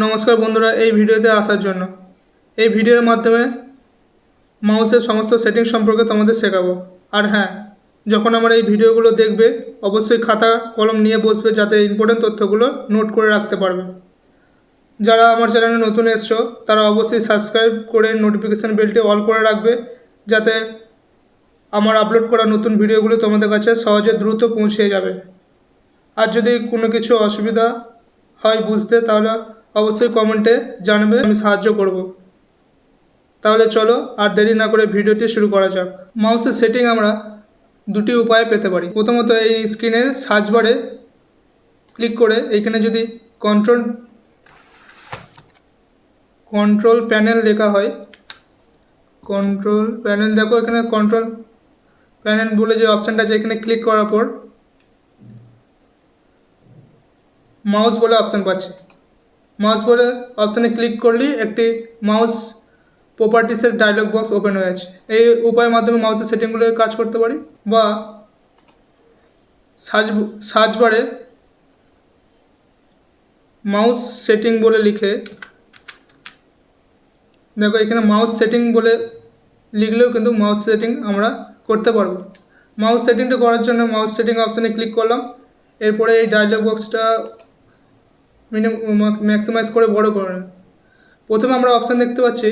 নমস্কার বন্ধুরা, এই ভিডিওতে আসার জন্য। এই ভিডিওর মাধ্যমে মাউসের সমস্ত সেটিং সম্পর্কে তোমাদের শেখাবো। আর হ্যাঁ, যখন আমার এই ভিডিওগুলো দেখবে অবশ্যই খাতা কলম নিয়ে বসবে, যাতে ইম্পর্টেন্ট তথ্যগুলো নোট করে রাখতে পারবে। যারা আমার চ্যানেলে নতুন এসছো তারা অবশ্যই সাবস্ক্রাইব করে নোটিফিকেশান বেলটি অল করে রাখবে, যাতে আমার আপলোড করা নতুন ভিডিওগুলো তোমাদের কাছে সহজে দ্রুত পৌঁছে যাবে। আর যদি কোনো কিছু অসুবিধা হয় বুঝতে, তাহলে অবশ্যই কমেন্টে জানাবে, আমি সাহায্য করব। তাহলে চলো আর দেরি না করে ভিডিওটি শুরু করা যাক। মাউসের সেটিং আমরা দুটি উপায়ে পেতে পারি। প্রথমত এই স্ক্রিনের সার্চ বারে ক্লিক করে এইখানে যদি কন্ট্রোল প্যানেল লেখা হয়, কন্ট্রোল প্যানেল, দেখো এখানে কন্ট্রোল প্যানেল বলে যে অপশানটা আছে, এখানে ক্লিক করার পর মাউস বলে অপশান পাচ্ছি। মাউস বলে অপশানে ক্লিক করলেই একটি মাউস প্রপার্টিসের ডায়লগ বক্স ওপেন হয়ে আছে। এই উপায়ের মাধ্যমে মাউসের সেটিংগুলো কাজ করতে পারি। বা সার্চ বারে মাউস সেটিং বলে লিখে, দেখো এখানে মাউস সেটিং বলে লিখলেও কিন্তু মাউস সেটিং আমরা করতে পারবো। মাউস সেটিংটা করার জন্য মাউস সেটিং অপশানে ক্লিক করলাম। এরপরে এই ডায়লগ বক্সটা ম্যাক্সিমাইজ করে বড় করে নেব। প্রথমে আমরা অপশান দেখতে পাচ্ছি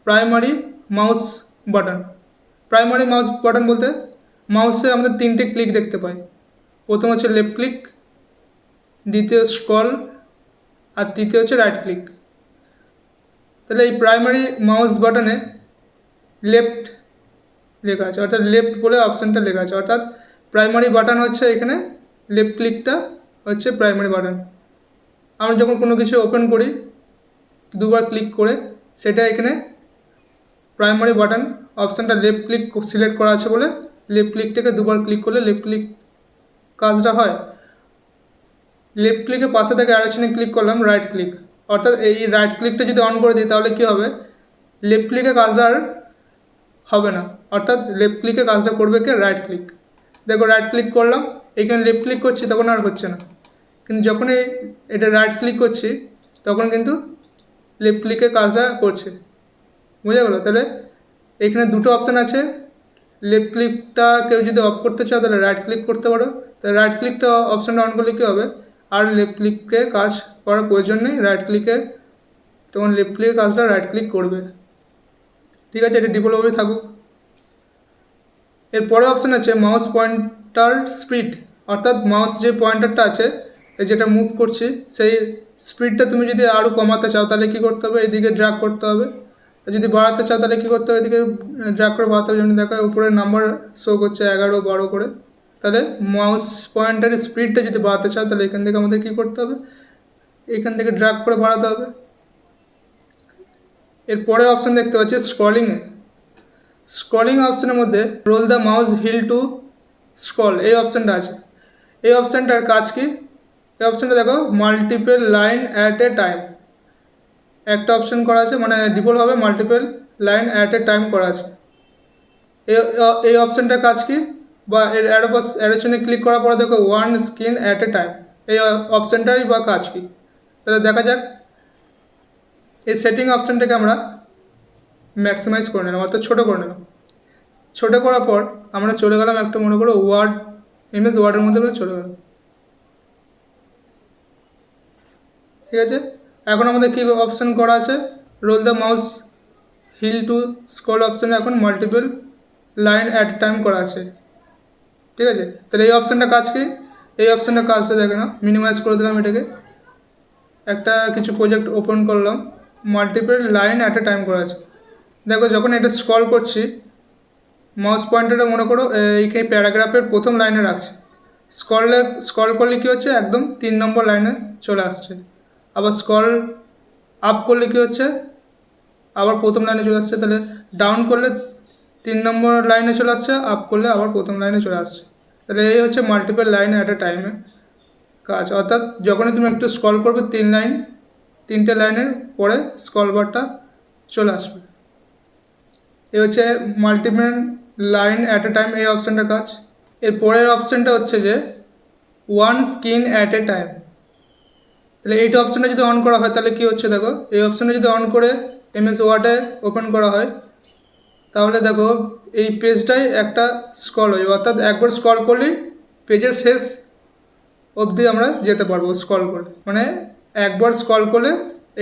primary mouse button. Primary mouse button বলতে মাউসে আমাদের তিনটে ক্লিক দেখতে পাই। প্রথম হচ্ছে লেফট ক্লিক, দ্বিতীয় স্ক্রল, আর তৃতীয় হচ্ছে রাইট ক্লিক। তাহলে এই প্রাইমারি মাউস বাটনে লেফট লেখা আছে, অর্থাৎ লেফট বলে অপশানটা লেখা আছে, অর্থাৎ প্রাইমারি বাটন হচ্ছে এখানে লেফট ক্লিকটা হচ্ছে প্রাইমারি বাটন। আমরা যখন কোনো কিছু ওপেন করি দুবার ক্লিক করে, সেটা এখানে প্রাইমারি বাটন অপশানটা লেফট ক্লিক সিলেক্ট করা আছে বলে লেফট ক্লিকটাকে দুবার ক্লিক করলে লেফট ক্লিক কাজটা হয়। লেফট ক্লিকের পাশে থেকে অ্যারো ক্লিক করলাম রাইট ক্লিক, অর্থাৎ এই রাইট ক্লিকটা যদি অন করে দিই তাহলে কী হবে, লেফট ক্লিকে কাজটা আর হবে না, অর্থাৎ লেফট ক্লিকে কাজটা করবে কে, রাইট ক্লিক। দেখো রাইট ক্লিক করলাম, এখানে লেফট ক্লিক করছি তখন আর হচ্ছে না, কিন্তু যখনই এটা রাইট ক্লিক করছি তখন কিন্তু লেফট ক্লিকে কাজটা করছে। বুঝে গেলো? তাহলে এখানে দুটো অপশান আছে। লেফট ক্লিকটা কেউ যদি অফ করতে চাও তাহলে রাইট ক্লিক করতে পারো। তাহলে রাইট ক্লিকটা অপশানটা অন করলে কী হবে, আর লেফট ক্লিকে কাজ করার প্রয়োজন নেই। রাইট ক্লিকে তখন লেফট ক্লিকে কাজটা রাইট ক্লিক করবে। ঠিক আছে, এটা ডিফল্টভাবেই থাকুক। এরপরে অপশান আছে মাউস পয়েন্টার স্পিড, অর্থাৎ মাউস যে পয়েন্টারটা আছে যেটা মুভ করছি সেই স্পিডটা তুমি যদি আরও কমাতে চাও তাহলে কী করতে হবে, এইদিকে ড্র্যাগ করতে হবে। যদি বাড়াতে চাও তাহলে কী করতে হবে, এদিকে ড্র্যাগ করে বাড়াতে হবে। যেমন দেখা উপরে নাম্বার শো করছে 11, 12 করে। তাহলে মাউস পয়েন্টারের স্পিডটা যদি বাড়াতে চাও তাহলে এখান থেকে আমাদের কী করতে হবে, এখান থেকে ড্র্যাগ করে বাড়াতে হবে। এরপরে অপশান দেখতে পাচ্ছি স্ক্রলিং অপশানের মধ্যে roll the mouse wheel to scroll এই অপশানটা আছে। এই অপশানটার কাজ কি, এই অপশানটা দেখো multiple line at a time একটা অপশান করা আছে, মানে ডিফল্টভাবে multiple line at a time করা আছে। এই অপশানটার কাজ কি, বা এর অ্যারোচনে ক্লিক করার পরে দেখো one screen at a time, এই অপশানটাই বা কাজ কি। তাহলে দেখা যাক, এই সেটিং অপশানটাকে আমরা ম্যাক্সিমাইজ করে নিলাম, অর্থাৎ ছোটো করে নিলাম। ছোটো করার পর আমরা চলে গেলাম একটা, মনে করো ওয়ার্ডের মধ্যে চলে গেলাম। ঠিক আছে, এখন আমাদের কী অপশান করা আছে, roll the mouse wheel to scroll অপশানে এখন মাল্টিপল লাইন অ্যাট টাইম করা আছে। ঠিক আছে, তাহলে এই অপশানটা কাজ কি, এই অপশানটা কাজটা দেখে না, মিনিমাইজ করে দিলাম এটাকে। একটা কিছু প্রজেক্ট ওপেন করলাম, multiple line at a time করা আছে। দেখো যখন এটা স্ক্রল করছি মাউস পয়েন্টারটা মনে করো এইখানে প্যারাগ্রাফের প্রথম লাইনে রাখছে, স্ক্রল করলে কী হচ্ছে, একদম 3 নম্বর লাইনে চলে আসছে। আবার স্ক্রল আপ করলে কী হচ্ছে, আবার প্রথম লাইনে চলে আসছে। তাহলে ডাউন করলে 3 নম্বর লাইনে চলে আসছে, আপ করলে আবার প্রথম লাইনে চলে আসছে। তাহলে এই হচ্ছে মাল্টিপল লাইন অ্যাট এ টাইমে কাজ, অর্থাৎ যখনই তুমি একটু স্ক্রল করবে 3টে লাইনের পরে স্ক্রল বারটা চলে আসবে। এই হচ্ছে multiple line at a time এই অপশানটার কাজ। এর পরের অপশানটা হচ্ছে যে one screen at a time. তাহলে এইটা অপশানটা যদি অন করা হয় তাহলে কি হচ্ছে দেখো, এই অপশানটা যদি অন করে এমএস ওয়ার্ডে ওপেন করা হয় তাহলে দেখো এই পেজটাই একটা স্ক্রল হয়ে যাবে, অর্থাৎ একবার স্ক্রল করলেই পেজের শেষ অবধি আমরা যেতে পারবো স্ক্রল করে, মানে একবার স্ক্রল করলে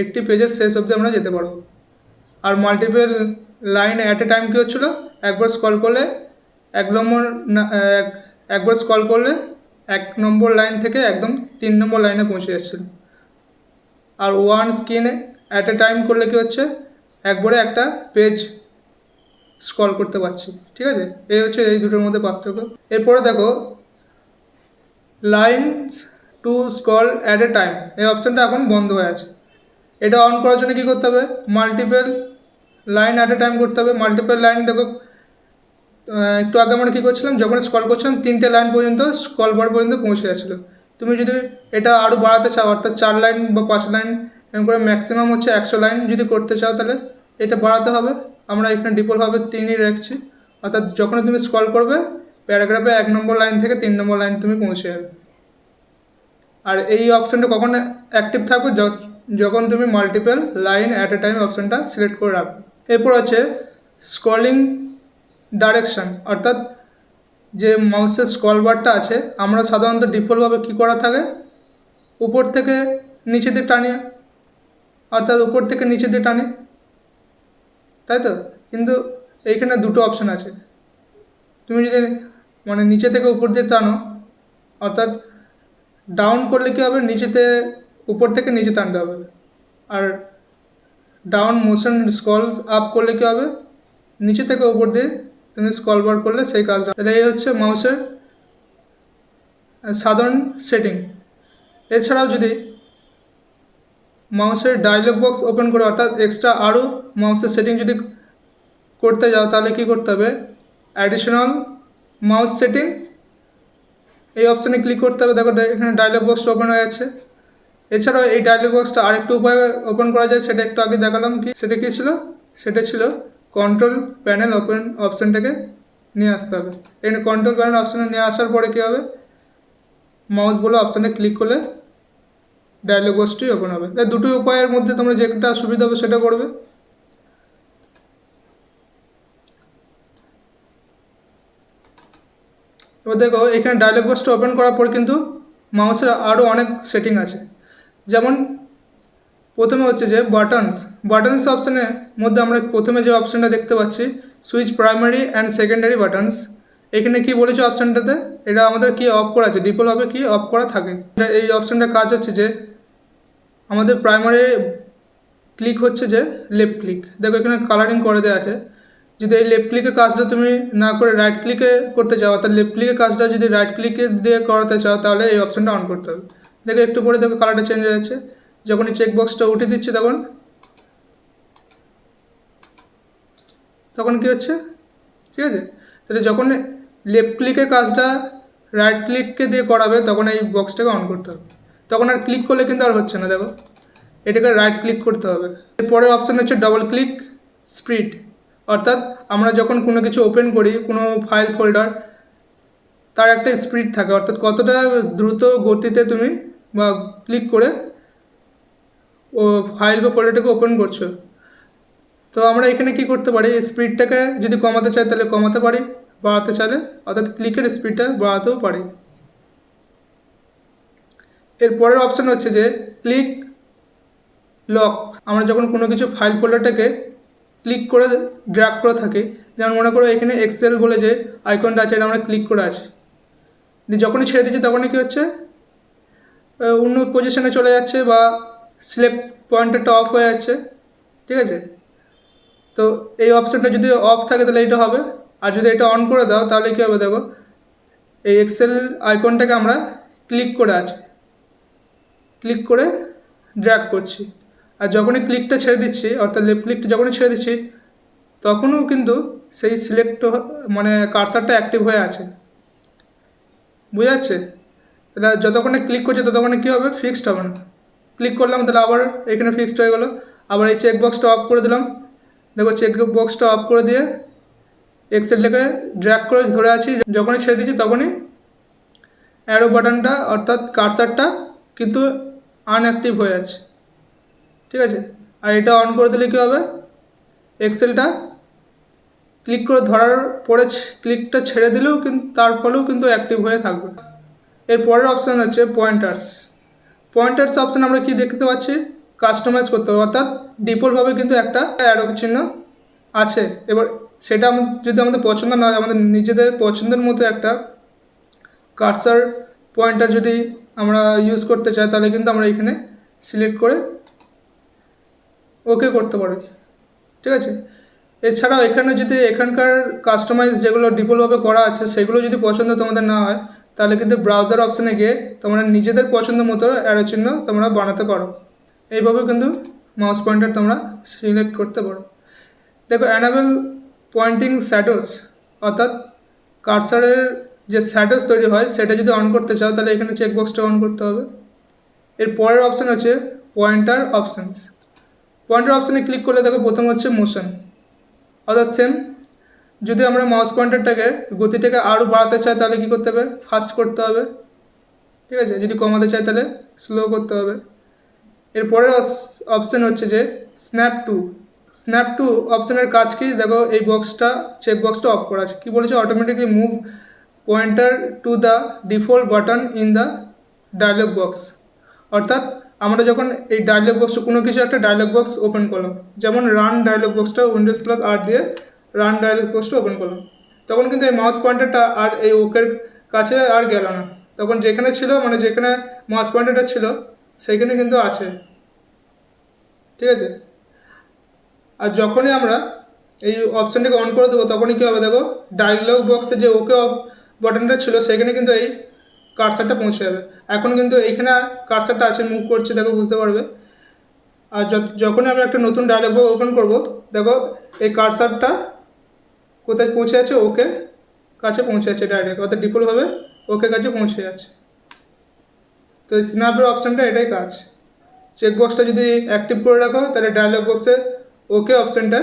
একটি পেজের শেষ অবধি আমরা যেতে পারবো। আর multiple line at a time কী হচ্ছিলো, একবার স্ক্রল করলে একবার স্ক্রল করলে 1 নম্বর লাইন থেকে একদম 3 নম্বর লাইনে পৌঁছে যাচ্ছিল। আর ওয়ান স্ক্রিনে অ্যাট এ টাইম করলে কি হচ্ছে, একবারে একটা পেজ স্ক্রল করতে পারছি। ঠিক আছে, এই হচ্ছে এই দুটোর মধ্যে পার্থক্য। এরপরে দেখো lines to scroll at a time, এই অপশানটা এখন বন্ধ হয়ে আছে। এটা অন করার জন্য কী করতে হবে, multiple line at a time করতে হবে। মাল্টিপল লাইন দেখো একটু আগে আমরা কী করছিলাম, যখন স্ক্রল করছিলাম 3টে লাইন পর্যন্ত স্ক্রল বার পর্যন্ত পৌঁছে যাচ্ছিলো। তুমি যদি এটা আরও বাড়াতে চাও, অর্থাৎ 4 লাইন বা 5 লাইন এরকম করে ম্যাক্সিমাম হচ্ছে 100 লাইন যদি করতে চাও তাহলে এটা বাড়াতে হবে। আমরা এখানে ডিফল্টভাবে 3ই রাখছি, অর্থাৎ যখন তুমি স্ক্রল করবে প্যারাগ্রাফে 1 নম্বর লাইন থেকে 3 নম্বর লাইন তুমি পৌঁছে যাবে। আর এই অপশানটা কখন অ্যাক্টিভ থাকবে, যখন তুমি multiple line at a time অপশানটা সিলেক্ট করে রাখবে। এরপর আছে স্ক্রলিং ডাইরেকশান, অর্থাৎ যে মাউসের স্ক্রল বারটা আছে আমরা সাধারণত ডিফল্টভাবে কী করা থাকে, উপর থেকে নিচে দিয়ে টানি, অর্থাৎ উপর থেকে নিচে দিয়ে টানি, তাই তো। কিন্তু এইখানে দুটো অপশান আছে, তুমি যদি মানে নিচে থেকে উপর দিয়ে টানো, অর্থাৎ ডাউন করলে কী হবে, নিচেতে উপর থেকে নিচে টানতে হবে। আর ডাউন মোশন স্ক্রলস আপ করলে কী হবে, নিচে থেকে উপর দিয়ে তুমি স্ক্রল বার করলে সেই কাজটা। তাহলে এই হচ্ছে মাউসের সাধারণ সেটিং। এছাড়াও যদি মাউসের ডায়লগ বক্স ওপেন করে, অর্থাৎ এক্সট্রা আরও মাউসের সেটিং যদি করতে যাও তাহলে কী করতে হবে, অ্যাডিশনাল মাউস সেটিং এই অপশানে ক্লিক করতে হবে। দেখো এখানে ডায়লগ বক্সটা ওপেন হয়ে যাচ্ছে। এছাড়াও এই ডায়লগ বক্সটা আরেকটু উপায়ে ওপেন করা যায়, সেটা একটু আগে দেখালাম। সেটা কী ছিল, সেটা ছিল কন্ট্রোল প্যানেল ওপেন অপশানটাকে নিয়ে আসতে হবে। এখানে কন্ট্রোল প্যানেল অপশানে নিয়ে আসার পরে কী হবে, মাউস বলে অপশানে ক্লিক করলে ডায়লগ বক্সটি ওপেন হবে। তাই দুটো উপায়ের মধ্যে তোমরা যেটা সুবিধা হবে সেটা করবে। এবার দেখো এখানে ডায়লগ বক্সটা ওপেন করার পর কিন্তু মাউসের আরও অনেক সেটিং আছে। যেমন প্রথমে হচ্ছে যে বাটনস অপশানের মধ্যে আমরা প্রথমে যে অপশানটা দেখতে পাচ্ছি, switch primary and secondary buttons. এখানে কি বলেছে অপশানটাতে, এটা আমাদের কি অফ করা আছে, ডিফল্টভাবে কি অফ করা থাকে। এই অপশানটার কাজ হচ্ছে যে আমাদের প্রাইমারি ক্লিক হচ্ছে যে লেফট ক্লিক, দেখো এখানে কালারিং করে দেওয়া আছে। যদি এই লেফট ক্লিকের কাজটা তুমি না করে রাইট ক্লিকে করতে চাও, অর্থাৎ লেফট ক্লিকের কাজটা যদি রাইট ক্লিকে দিয়ে করাতে চাও তাহলে এই অপশানটা অন করতে হবে। দেখো একটু পরে দেখো কালারটা চেঞ্জ হয়ে যাচ্ছে। যখন এই চেকবক্সটা উঠে দিচ্ছে তখন কী হচ্ছে, ঠিক আছে। তাহলে যখন লেফট ক্লিকের কাজটা রাইট ক্লিককে দিয়ে করাবে তখন এই বক্সটাকে অন করতে হবে। তখন আর ক্লিক করলে কিন্তু আর হচ্ছে না, দেখো এটাকে রাইট ক্লিক করতে হবে। এরপরের অপশান হচ্ছে ডবল ক্লিক স্পিড, অর্থাৎ আমরা যখন কোনো কিছু ওপেন করি, কোনো ফাইল ফোল্ডার, তার একটা স্পিড থাকে, অর্থাৎ কতটা দ্রুত গতিতে তুমি বা ক্লিক করে ও ফাইল বা ফোল্ডারটাকে ওপেন করছো। তো আমরা এখানে কি করতে পারি, এই স্পিডটাকে যদি কমাতে চাই তাহলে কমাতে পারি, বাড়াতে চাইলে অর্থাৎ ক্লিকের স্পিডটা বাড়াতেও পারি। এর পরের অপশান হচ্ছে যে ক্লিক লক। আমরা যখন কোনো কিছু ফাইল ফোল্ডারটাকে ক্লিক করে ড্র্যাগ করে থাকি, যেমন মনে করো এখানে এক্সেল বলে যে আইকনটা আছে, এটা আমরা ক্লিক করে আছি, যখনই ছেড়ে দিচ্ছি তখনই কী হচ্ছে, অন্য পজিশনে চলে যাচ্ছে বা সিলেক্ট পয়েন্টারটা অফ হয়ে যাচ্ছে, ঠিক আছে। তো এই অপশানটা যদি অফ থাকে তাহলে এটা হবে, আর যদি এটা অন করে দাও তাহলে কী হবে, দেখো এই এক্সেল আইকনটাকে আমরা ক্লিক করে আছি, ক্লিক করে ড্র্যাগ করছি, আর যখনই ক্লিকটা ছেড়ে দিচ্ছি, অর্থাৎ লেফট ক্লিকটা যখনই ছেড়ে দিচ্ছি তখনও কিন্তু সেই সিলেক্ট মানে কার্সারটা অ্যাক্টিভ হয়ে আছে, বুঝা যাচ্ছে। তাহলে যতক্ষণে ক্লিক করছে ততক্ষণে কী হবে, ফিক্সড হবে না। ক্লিক করলাম তাহলে আবার এখানে ফিক্সড হয়ে গেলো। আবার এই চেক বক্সটা অফ করে দিলাম, দেখো চেক বক্সটা অফ করে দিয়ে এক্সেলটাকে ড্র্যাগ করে ধরে আছি, যখনই ছেড়ে দিচ্ছি তখনই অ্যারো বাটনটা অর্থাৎ কার্সারটা কিন্তু আনঅ্যাক্টিভ হয়ে আছে, ঠিক আছে। আর এটা অন করে দিলে কী হবে, এক্সেলটা ক্লিক করে ধরার পরে ক্লিকটা ছেড়ে দিলেও কিন্তু তার ফলেও কিন্তু অ্যাক্টিভ হয়ে থাকবে। এর পরের অপশান হচ্ছে পয়েন্টার্স। পয়েন্টার্স অপশান আমরা কি দেখতে পাচ্ছি, কাস্টমাইজ করতে হবে, অর্থাৎ ডিফল্টভাবে কিন্তু একটা অ্যারো চিহ্ন আছে। এবার সেটা যদি আমাদের পছন্দ না হয়, আমাদের নিজেদের পছন্দের মতো একটা কার্সার পয়েন্টার যদি আমরা ইউজ করতে চাই, তাহলে কিন্তু আমরা এখানে সিলেক্ট করে ওকে করতে পারি, ঠিক আছে। এছাড়াও এখানে যদি এখানকার কাস্টমাইজ যেগুলো ডিফল্টভাবে করা আছে সেগুলো যদি পছন্দ তোমাদের না হয়, তাহলে কিন্তু ব্রাউজার অপশানে গিয়ে তোমরা নিজেদের পছন্দ মতো অ্যারো চিহ্ন তোমরা বানাতে পারো। এইভাবে কিন্তু মাউস পয়েন্টার তোমরা সিলেক্ট করতে পারো। দেখো, অ্যানাবেল পয়েন্টিং শ্যাডোস, অর্থাৎ কার্সারের যে শ্যাডোস তৈরি হয় সেটা যদি অন করতে চাও, তাহলে এখানে চেকবক্সটা অন করতে হবে। এর পরের অপশান হচ্ছে পয়েন্টার অপশানস। পয়েন্টার অপশানে ক্লিক করলে দেখো প্রথম হচ্ছে মোশন, অর্থাৎ সেম, যদি আমরা মাউস পয়েন্টারটাকে গতিটাকে আরও বাড়াতে চাই তাহলে কী করতে হবে, ফাস্ট করতে হবে, ঠিক আছে। যদি কমাতে চাই তাহলে স্লো করতে হবে। এরপরের অপশান হচ্ছে যে স্ন্যাপ টু। স্ন্যাপ টু অপশানের কাজ কি, দেখো এই বক্সটা চেক বক্সটা অফ করা আছে। কী বলেছে, automatically move pointer to the default button in the dialogue box. অর্থাৎ আমরা যখন এই ডায়লগ বক্স, কোনো কিছু একটা ডায়লগ বক্স ওপেন করলাম, যেমন রান ডায়লগ বক্সটা উইন্ডোজ+R দিয়ে রান ডায়লগ বক্সটা ওপেন করলাম, তখন কিন্তু এই মাউস পয়েন্টারটা আর এই ওকের কাছে আর গেল না, তখন যেখানে ছিল, মানে যেখানে মাউস পয়েন্টারটা ছিল সেইখানে কিন্তু আছে, ঠিক আছে। আর যখনই আমরা এই অপশানটাকে অন করে দেবো তখনই কী হবে, দেখো ডায়লগ বক্সে যে ওকে বাটনটা ছিল সেখানে কিন্তু এই কার্সারটা পৌঁছে যাবে। এখন কিন্তু এইখানে কার্সারটা আছে, মুভ করছে, দেখো বুঝতে পারবে। আর যখনই আমি একটা নতুন ডায়লগ বক্স ওপেন করব, দেখো এই কার্সারটা কোথায় পৌঁছে আছে, ওকে কাছে পৌঁছে যাচ্ছে ডাইরেক্ট, অর্থাৎ ডিফল্টভাবে ওকে কাছে পৌঁছে যাচ্ছে। তো এই স্ন্যাপের অপশানটা এটাই কাজ। চেকবক্সটা যদি অ্যাক্টিভ করে রাখো তাহলে ডায়লগ বক্সে ওকে অপশানটা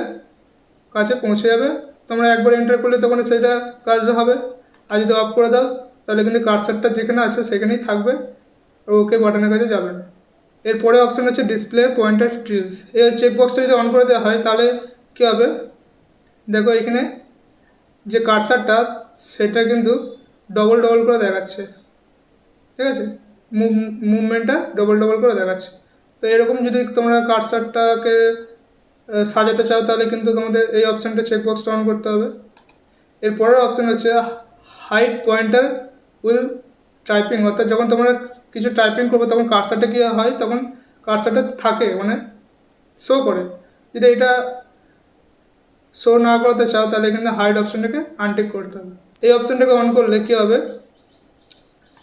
কাছে পৌঁছে যাবে, তোমরা একবার এন্টার করলে তখন সেটা কাজটা হবে। আর যদি অফ করে দাও তাহলে কিন্তু কার্সারটা যেখানে আছে সেখানেই থাকবে, আর ওকে বাটনের কাছে যাবে না। এরপরে অপশান হচ্ছে ডিসপ্লে পয়েন্টার ট্রিলস। এই চেকবক্সটা যদি অন করে দেওয়া হয় তাহলে কী হবে, দেখো এখানে যে কার্সারটা সেটা কিন্তু ডবল ডবল করে দেখাচ্ছে, ঠিক আছে, মুভমেন্টটা ডবল ডবল করে দেখাচ্ছে। তো এরকম যদি তোমরা কার্সারটাকে সাজাতে চাও তাহলে কিন্তু তোমাদের এই অপশানটা চেকবক্সটা অন করতে হবে। এরপরের অপশান হচ্ছে হাইড পয়েন্টার উইল টাইপিং, অর্থাৎ যখন তোমরা কিছু টাইপিং করবে তখন কার্সারটা কী হয়, তখন কার্সারটা থাকে, মানে শো করে। যদি এটা শো না করতে চাও তাহলে কিন্তু হাইড অপশানটাকে আনটিক করতে হবে। এই অপশানটাকে অন করলে কী হবে,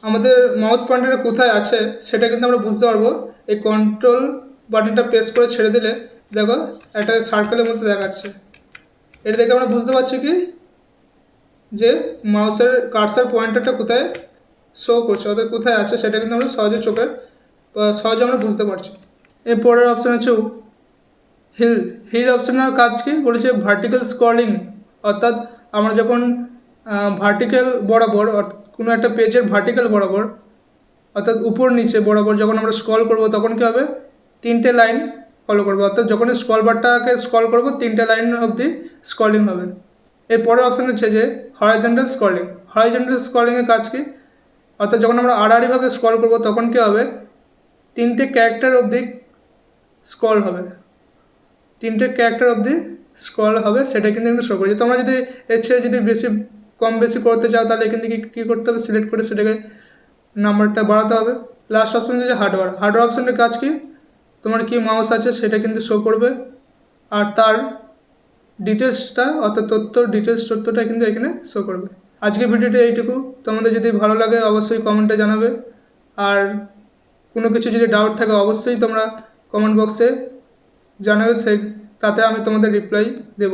আমাদের মাউস পয়েন্টারটা কোথায় আছে সেটা কিন্তু আমরা বুঝতে পারবো। এই কন্ট্রোল বাটনটা প্রেস করে ছেড়ে দিলে দেখো একটা সার্কেলের মধ্যে দেখাচ্ছে। এটা দেখে আমরা বুঝতে পারছি কি যে মাউসের কার্সার পয়েন্টারটা কোথায় শো করছে, অর্থাৎ কোথায় আছে সেটা কিন্তু আমরা সহজে আমরা বুঝতে পারছি। এরপরের অপশান হচ্ছে হিল অপশানের কাজ কি বলেছে, ভার্টিক্যাল স্ক্রলিং, অর্থাৎ আমরা যখন ভার্টিক্যাল বরাবর, কোনো একটা পেজের ভার্টিক্যাল বরাবর, অর্থাৎ উপর নিচে বরাবর যখন আমরা স্ক্রল করব তখন কী হবে, 3টে লাইন ফলো করবো, অর্থাৎ যখন স্ক্রল বারটাকে স্ক্রল করবো 3টে লাইন অবধি স্ক্রলিং হবে। এরপরের অপশান হচ্ছে যে হরাইজন্টাল স্ক্রলিং। হরাইজন্টাল স্ক্রলিংয়ের কাজ কি, অর্থাৎ যখন আমরা আড়াআড়িভাবে স্ক্রল করবো তখন কী হবে, 3টে ক্যারেক্টার অবধি স্ক্রল হবে, 3টে ক্যারেক্টার অবধি স্ক্রল হবে, সেটা কিন্তু একটু শো করছে। তোমরা যদি এর চেয়ে যদি কম বেশি করতে চাও তাহলে কিন্তু কী করতে হবে, সিলেক্ট করে সেটাকে নাম্বারটা বাড়াতে হবে। লাস্ট অপশান হচ্ছে হার্ডওয়্যার অপশানের কাজ কি, তোমার কি মাউস আছে সেটা কিন্তু শো করবে, আর তার ডিটেলসটা, অর্থাৎ তথ্যটা কিন্তু এখানে শো করবে। আজকে ভিডিওটা এইটুকু। তোমাদের যদি ভালো লাগে অবশ্যই কমেন্টে জানাবে, আর কোনো কিছু যদি ডাউট থাকে অবশ্যই তোমরা কমেন্ট বক্সে জানাবে, তাতে আমি তোমাদের রিপ্লাই দেবো।